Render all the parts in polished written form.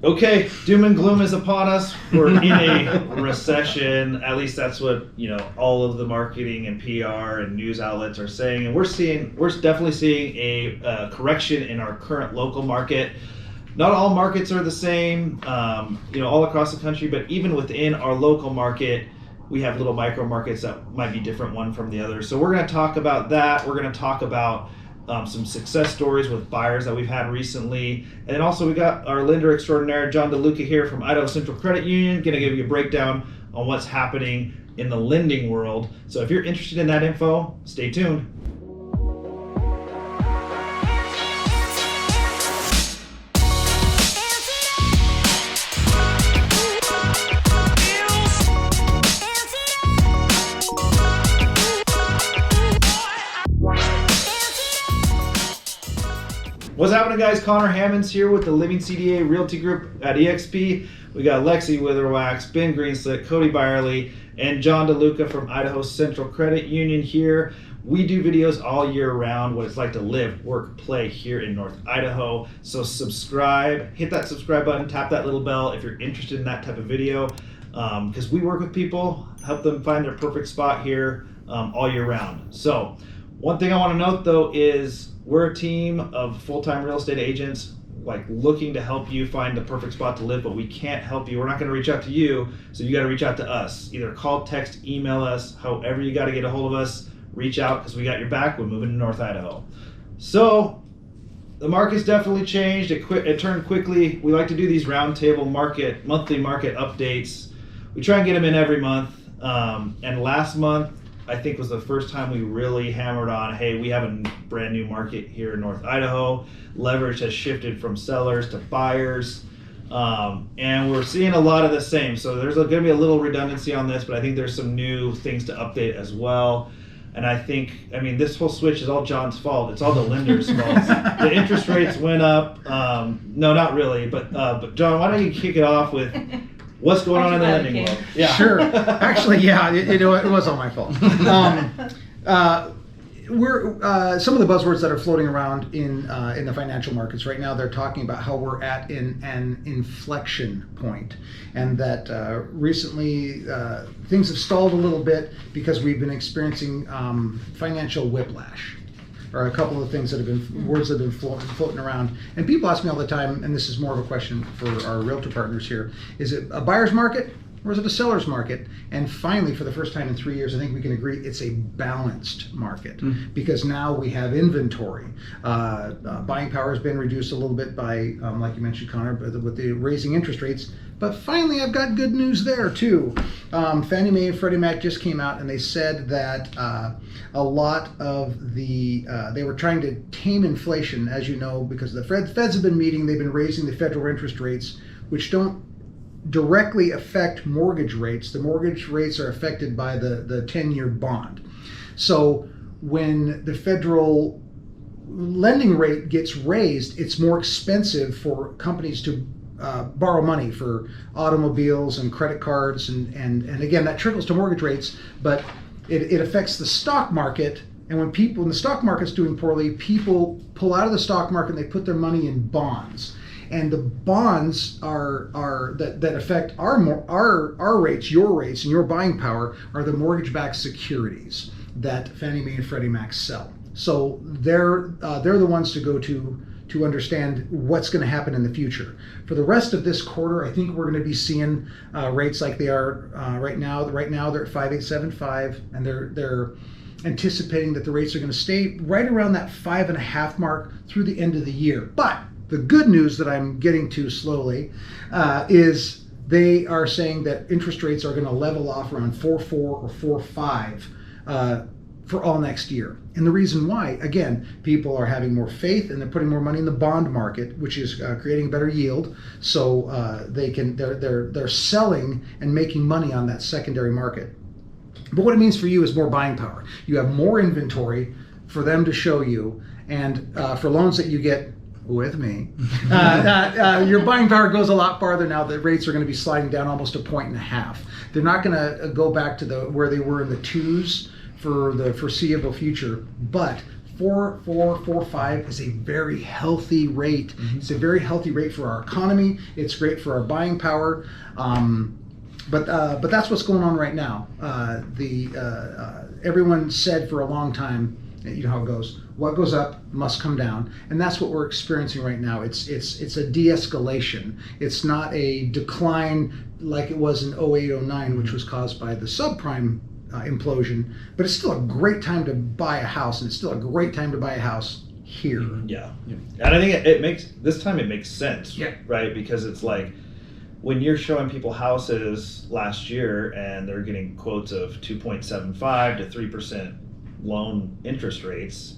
Okay, doom and gloom is upon us. We're in a recession. At least that's what all of the marketing and PR and news outlets are saying. And we're definitely seeing a correction in our current local market. Not all markets are the same, all across the country. But even within our local market, we have little micro markets that might be different one from the other. So we're going to talk about that. We're going to talk about some success stories with buyers that we've had recently. And then also we got our lender extraordinaire, John DeLuca here from Idaho Central Credit Union, going to give you a breakdown on what's happening in the lending world. So if you're interested in that info, stay tuned. What's happening, guys? Conor Hammons here with the Living CDA Realty Group at EXP. We got Lexi Witherwax, Ben Greenslit, Cody Byerly, and John DeLuca from Idaho Central Credit Union here. We do videos all year round, what it's like to live, work, play here in North Idaho. So subscribe, hit that subscribe button, tap that little bell if you're interested in that type of video, because we work with people, help them find their perfect spot here all year round. So one thing I want to note though is we're a team of full-time real estate agents looking to help you find the perfect spot to live, but we can't help you. We're not going to reach out to you, so you got to reach out to us. Either call, text, email us, however you got to get a hold of us. Reach out because we got your back. We're moving to North Idaho. So the market's definitely changed. It turned quickly. We like to do these roundtable monthly market updates. We try and get them in every month. And last month, I think was the first time we really hammered on, hey, we have a brand new market here in North Idaho. Leverage has shifted from sellers to buyers. And we're seeing a lot of the same. So there's going to be a little redundancy on this, but I think there's some new things to update as well. And I mean, this whole switch is all John's fault. It's all the lender's fault. The interest rates went up. No, not really. But John, why don't you kick it off with what's going on in the lending world? Yeah. Sure. Actually, yeah, it was all my fault. We're some of the buzzwords that are floating around in the financial markets right now. They're talking about how we're at an inflection point, and that recently things have stalled a little bit because we've been experiencing financial whiplash. Or a couple of things that have been words that have been floating around, and people ask me all the time, and this is more of a question for our realtor partners here: is it a buyer's market or is it a seller's market? And finally, for the first time in 3 years, I think we can agree it's a balanced market because now we have inventory. Buying power has been reduced a little bit by, like you mentioned, Conor, with the raising interest rates. But finally, I've got good news there too. Fannie Mae and Freddie Mac just came out and they said that a lot of they were trying to tame inflation, as you know, because the Feds have been meeting. They've been raising the federal interest rates, which don't directly affect mortgage rates. The mortgage rates are affected by the 10-year bond. So when the federal lending rate gets raised, it's more expensive for companies to borrow money for automobiles and credit cards, and again, that trickles to mortgage rates, but it affects the stock market. And when the stock market's doing poorly, people pull out of the stock market and they put their money in bonds. And the bonds that affect our rates, your rates, and your buying power are the mortgage-backed securities that Fannie Mae and Freddie Mac sell. So they're the ones to go to understand what's going to happen in the future. For the rest of this quarter, I think we're going to be seeing rates like they are right now. Right now they're at 5.875, and they're anticipating that the rates are going to stay right around that 5.5 mark through the end of the year. But the good news that I'm getting to slowly is they are saying that interest rates are going to level off around 4.4 or 4.5 for all next year. And the reason why, again, people are having more faith and they're putting more money in the bond market, which is creating a better yield. So they're selling and making money on that secondary market. But what it means for you is more buying power. You have more inventory for them to show you, and for loans that you get with me, your buying power goes a lot farther now that rates are going to be sliding down almost 1.5 points. They're not going to go back to where they were in the twos for the foreseeable future, but 4.45 is a very healthy rate. Mm-hmm. It's a very healthy rate for our economy. It's great for our buying power. But that's what's going on right now. Everyone said for a long time, you know how it goes. What goes up must come down, and that's what we're experiencing right now. It's a de-escalation. It's not a decline like it was in 08-09, which was caused by the subprime implosion. But it's still a great time to buy a house, and it's still a great time to buy a house here. Yeah, and I think it makes sense, Yeah. right? Because it's like when you're showing people houses last year and they're getting quotes of 2.75 to 3% loan interest rates.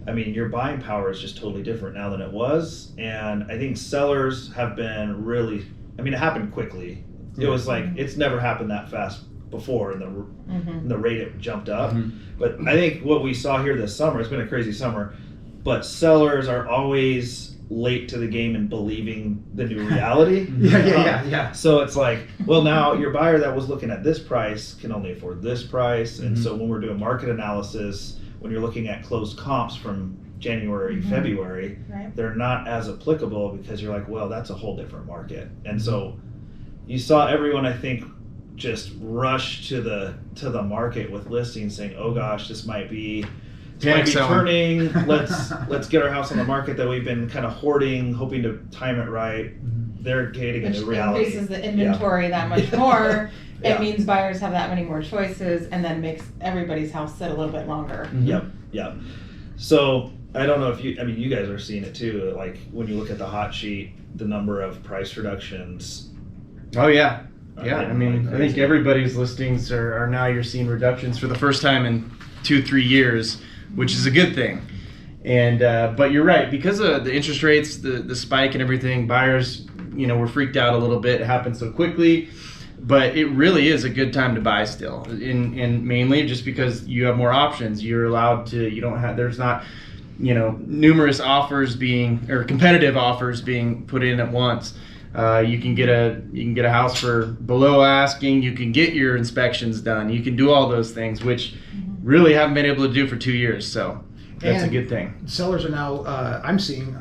I mean, your buying power is just totally different now than it was. And I think sellers have been really, I mean, it happened quickly. It was like, it's never happened that fast before in the rate it jumped up. But I think what we saw here this summer, it's been a crazy summer, but sellers are always late to the game and believing the new reality. Yeah. So it's like, well, now your buyer that was looking at this price can only afford this price. And so when we're doing market analysis, when you're looking at closed comps from January, February, they're not as applicable because you're like, well, that's a whole different market. And so you saw everyone, I think, just rush to the market with listings saying, oh gosh, this might be turning. Let's get our house on the market that we've been kind of hoarding, hoping to time it right. They're getting a new reality. Which increases the inventory that much more. It means buyers have that many more choices, and then makes everybody's house sit a little bit longer. Yep. So I don't know if you guys are seeing it too. Like when you look at the hot sheet, the number of price reductions. Oh yeah. Yeah, Like I mean, I think crazy. everybody's listings are now you're seeing reductions for the first time in 2-3 years, which is a good thing. And but you're right, because of the interest rates, the spike and everything, buyers, were freaked out a little bit. It happened so quickly, but it really is a good time to buy still. And mainly just because you have more options. You're allowed to. There's not, numerous offers competitive offers being put in at once. You can get a house for below asking. You can get your inspections done. You can do all those things, which really haven't been able to do for 2 years. So that's a good thing. Sellers are now, I'm seeing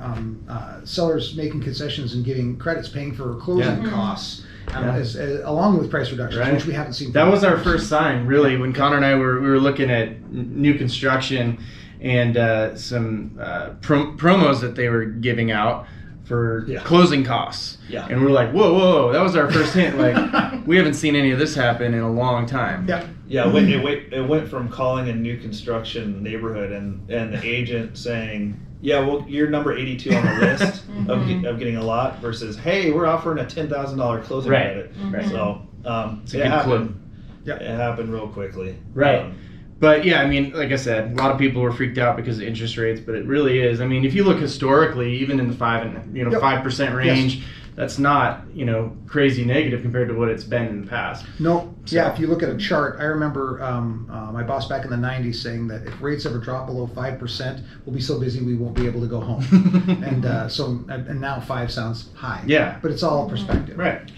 sellers making concessions and giving credits, paying for closing costs, along with price reductions, which we haven't seen. That was our first sign, really, when Conor and I we were looking at new construction and some promos that they were giving out for closing costs. Yeah. And we're like, whoa, that was our first hint. Like, we haven't seen any of this happen in a long time. Yeah, it went from calling a new construction neighborhood and the agent saying, yeah, well, you're number 82 on the list of getting a lot versus, hey, we're offering a $10,000 closing credit. Right. So It's a good clue. It happened real quickly. Right. But yeah, I mean, like I said, a lot of people were freaked out because of interest rates, but it really is. I mean, if you look historically, even in the 5% range, that's not, crazy negative compared to what it's been in the past. No. So. Yeah, if you look at a chart, I remember my boss back in the 90s saying that if rates ever drop below 5%, we'll be so busy we won't be able to go home. and now 5 sounds high. Yeah. But it's all perspective. Right.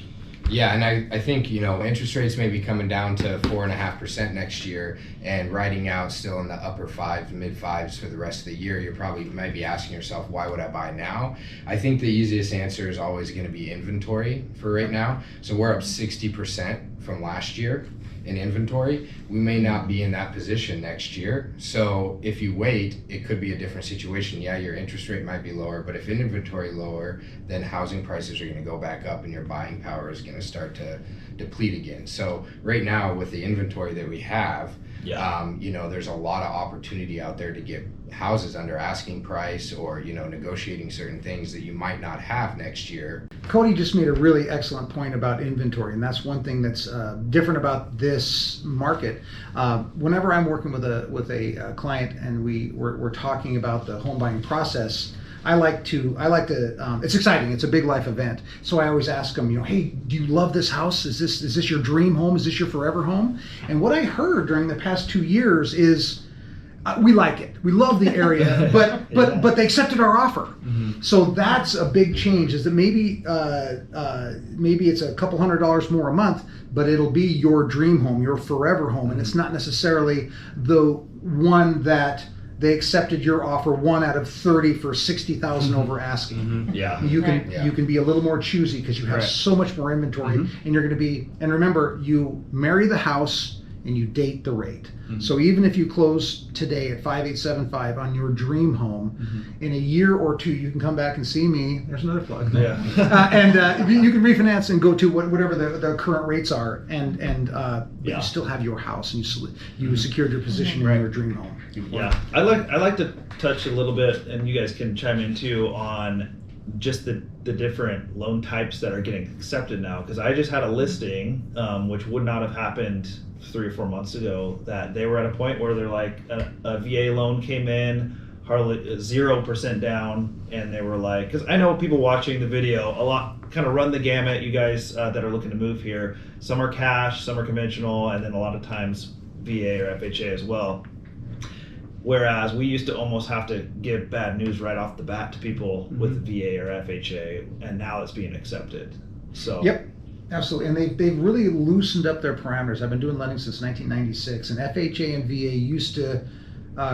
Yeah, and I think, interest rates may be coming down to 4.5% next year and riding out still in the upper 5s, mid 5s for the rest of the year. You probably might be asking yourself, why would I buy now? I think the easiest answer is always going to be inventory for right now. So we're up 60% from last year in inventory. We may not be in that position next year. So if you wait, it could be a different situation. Yeah, your interest rate might be lower, but if inventory lower, then housing prices are going to go back up and your buying power is going to start to deplete again. So right now with the inventory that we have, there's a lot of opportunity out there to get houses under asking price or, negotiating certain things that you might not have next year. Cody just made a really excellent point about inventory, and that's one thing that's different about this market. Whenever I'm working with a client and we're talking about the home buying process, I like to. It's exciting. It's a big life event. So I always ask them, hey, do you love this house? Is this your dream home? Is this your forever home? And what I heard during the past 2 years is, we like it. We love the area, but they accepted our offer. So that's a big change. Is that maybe it's a couple $100 more a month, but it'll be your dream home, your forever home, and it's not necessarily the one that they accepted your offer 1 out of 30 for 60,000 over asking. Yeah. You can Right. Yeah. you can be a little more choosy because you have Right. so much more inventory, and you're going to be. And remember, you marry the house and you date the rate. So even if you close today at 5875 on your dream home, in a year or two you can come back and see me. There's another plug. Yeah. And you can refinance and go to whatever the current rates are, but Yeah. you still have your house and you secured your position Right. in your dream home. Yeah, I like to touch a little bit, and you guys can chime in too on just the different loan types that are getting accepted now. Because I just had a listing, which would not have happened 3 or 4 months ago. That they were at a point where they're like a VA loan came in, hardly 0% down, and they were like, because I know people watching the video a lot kind of run the gamut. You guys that are looking to move here, some are cash, some are conventional, and then a lot of times VA or FHA as well. Whereas we used to almost have to give bad news right off the bat to people with VA or FHA, and now it's being accepted. So Yep, absolutely. And they've really loosened up their parameters. I've been doing lending since 1996, and FHA and VA used to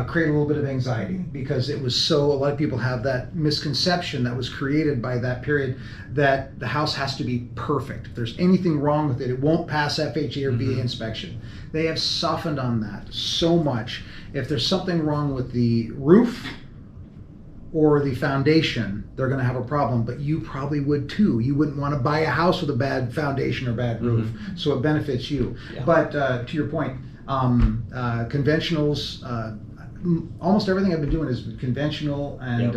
create a little bit of anxiety because it was a lot of people have that misconception that was created by that period that the house has to be perfect. If there's anything wrong with it, it won't pass FHA or VA inspection. They have softened on that so much. If there's something wrong with the roof or the foundation, they're going to have a problem, but you probably would too. You wouldn't want to buy a house with a bad foundation or bad roof, so it benefits you. Yeah. But to your point, conventionals, almost everything I've been doing is conventional and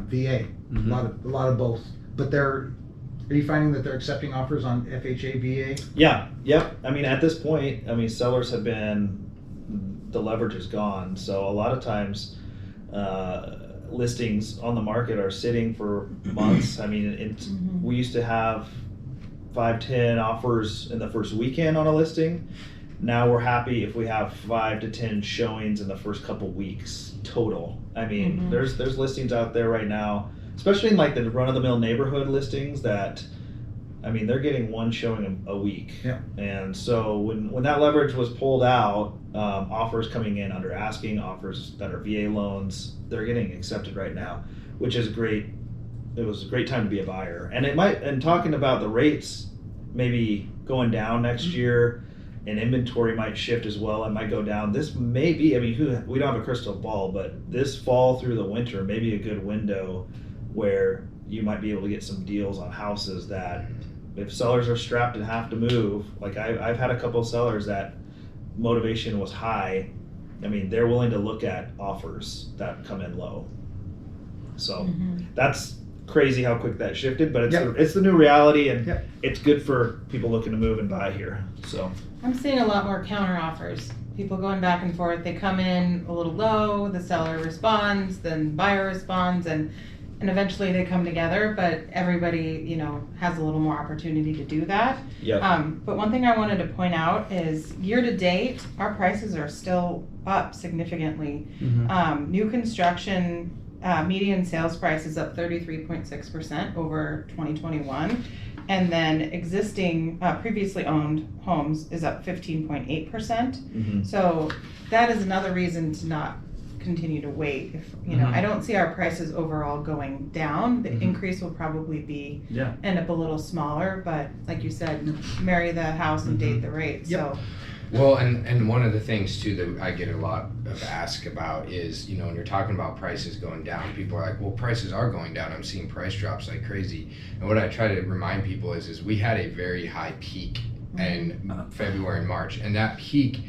VA, a lot of both. But are you finding that they're accepting offers on FHA, VA? yeah, yep. I mean, at this point, I mean, sellers have been, the leverage is gone. So a lot of times, listings on the market are sitting for months. I mean, we used to have 5-10 offers in the first weekend on a listing. Now we're happy if we have 5 to 10 showings in the first couple weeks total. I mean, there's listings out there right now, especially in like the run-of-the-mill neighborhood listings that, I mean, they're getting 1 showing a week. Yeah. And so when that leverage was pulled out, offers coming in under asking, offers that are VA loans, they're getting accepted right now, which is great. It was a great time to be a buyer. And it might, and talking about the rates maybe going down next year, and inventory might shift as well. It might go down. This may be, I mean, we don't have a crystal ball, but this fall through the winter may be a good window where you might be able to get some deals on houses that if sellers are strapped and have to move, like I've had a couple of sellers that motivation was high. I mean, they're willing to look at offers that come in low. So that's crazy how quick that shifted, but it's the new reality, and it's good for people looking to move and buy here. So I'm seeing a lot more counter offers. People going back and forth. They come in a little low, the seller responds, then buyer responds, and eventually they come together, but everybody, has a little more opportunity to do that. But one thing I wanted to point out is year to date, our prices are still up significantly. New construction median sales price is up 33.6% over 2021. And then existing previously owned homes is up 15.8%. So that is another reason to not continue to wait. If I don't see our prices overall going down. The increase will probably be end up a little smaller, but like you said, marry the house and date the rate. So well, and one of the things too that I get a lot of ask about is, when you're talking about prices going down, people are like, well, prices are going down. I'm seeing price drops like crazy. And what I try to remind people is we had a very high peak in February and March, and that peak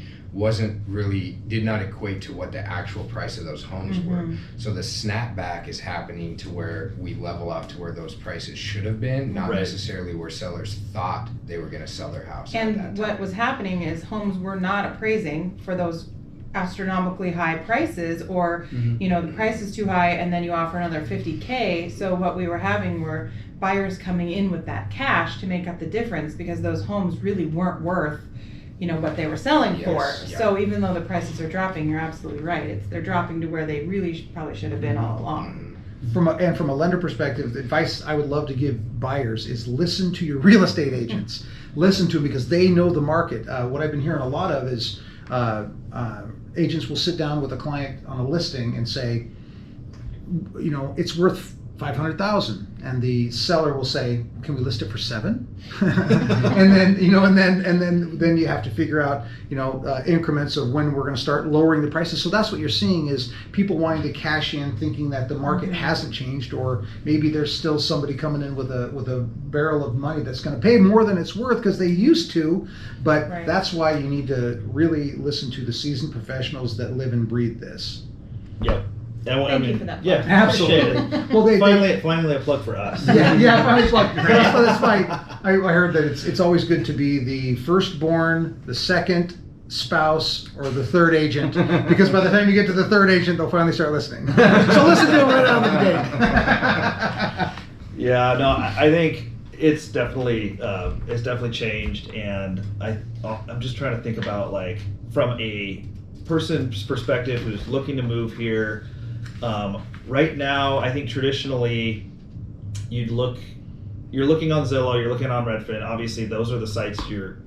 did not equate to what the actual price of those homes were. So the snapback is happening to where we level out to where those prices should have been, not necessarily where sellers thought they were going to sell their house. And what was happening is homes were not appraising for those astronomically high prices, or the price is too high and then you offer another $50K. So what we were having were buyers coming in with that cash to make up the difference, because those homes really weren't worth what they were selling for. So even though the prices are dropping, you're absolutely right. They're dropping to where they really probably should have been all along. From a lender perspective, the advice I would love to give buyers is listen to your real estate agents. Listen to them because they know the market. What I've been hearing a lot of is agents will sit down with a client on a listing and say, it's worth 500,000, and the seller will say, "Can we list it for 7?" and then you have to figure out increments of when we're going to start lowering the prices. So that's what you're seeing is people wanting to cash in, thinking that the market hasn't changed, or maybe there's still somebody coming in with a barrel of money that's going to pay more than it's worth because they used to. But Right. That's why you need to really listen to the seasoned professionals that live and breathe this. Yep. Thank you for that. Yeah, Absolutely. appreciate it. Well, Finally a plug for us. I was like, that's why I heard that it's always good to be the firstborn, the second spouse, or the third agent, because by the time you get to the third agent, they'll finally start listening. So listen to them right out of the gate. Yeah, no, I think it's definitely changed, and I'm just trying to think about, like, from a person's perspective who's looking to move here. Right now, I think traditionally you're looking on Zillow, you're looking on Redfin. Obviously, those are the sites you're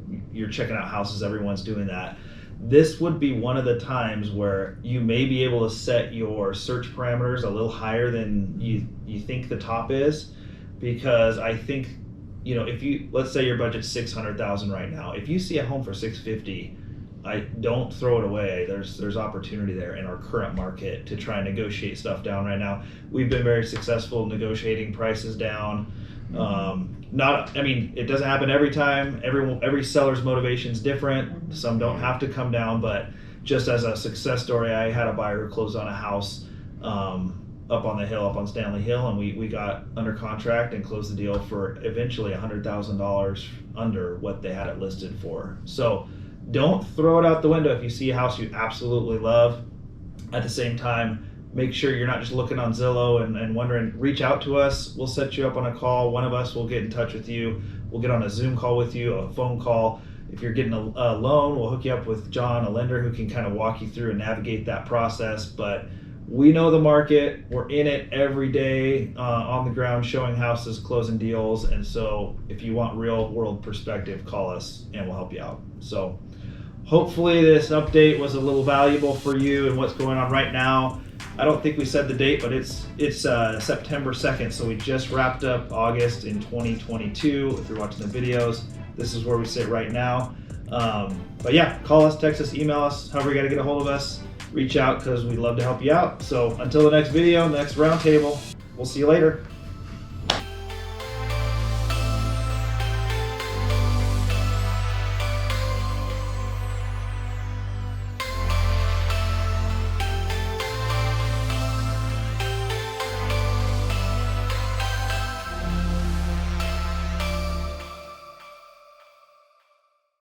checking out houses. Everyone's doing that. This would be one of the times where you may be able to set your search parameters a little higher than you think the top is, because I think, if let's say your budget's $600,000 right now, if you see a home for $650,000, I don't throw it away. There's opportunity there in our current market to try and negotiate stuff down right now. We've been very successful negotiating prices down. It doesn't happen every time. Every seller's motivation is different. Some don't have to come down, but just as a success story, I had a buyer who closed on a house up on the hill, up on Stanley Hill, and we got under contract and closed the deal for eventually $100,000 under what they had it listed for. So don't throw it out the window if you see a house you absolutely love. At the same time, make sure you're not just looking on Zillow and wondering. Reach out to us. We'll set you up on a call. One of us will get in touch with you. We'll get on a Zoom call with you, a phone call. If you're getting a loan, we'll hook you up with John, a lender, who can kind of walk you through and navigate that process. But we know the market. We're in it every day, on the ground, showing houses, closing deals. And so if you want real world perspective, call us and we'll help you out. So hopefully this update was a little valuable for you and what's going on right now. I don't think we said the date, but it's September 2nd. So we just wrapped up August in 2022. If you're watching the videos, this is where we sit right now. But yeah, call us, text us, email us, however you got to get a hold of us. Reach out, because we'd love to help you out. So until the next video, next roundtable, we'll see you later.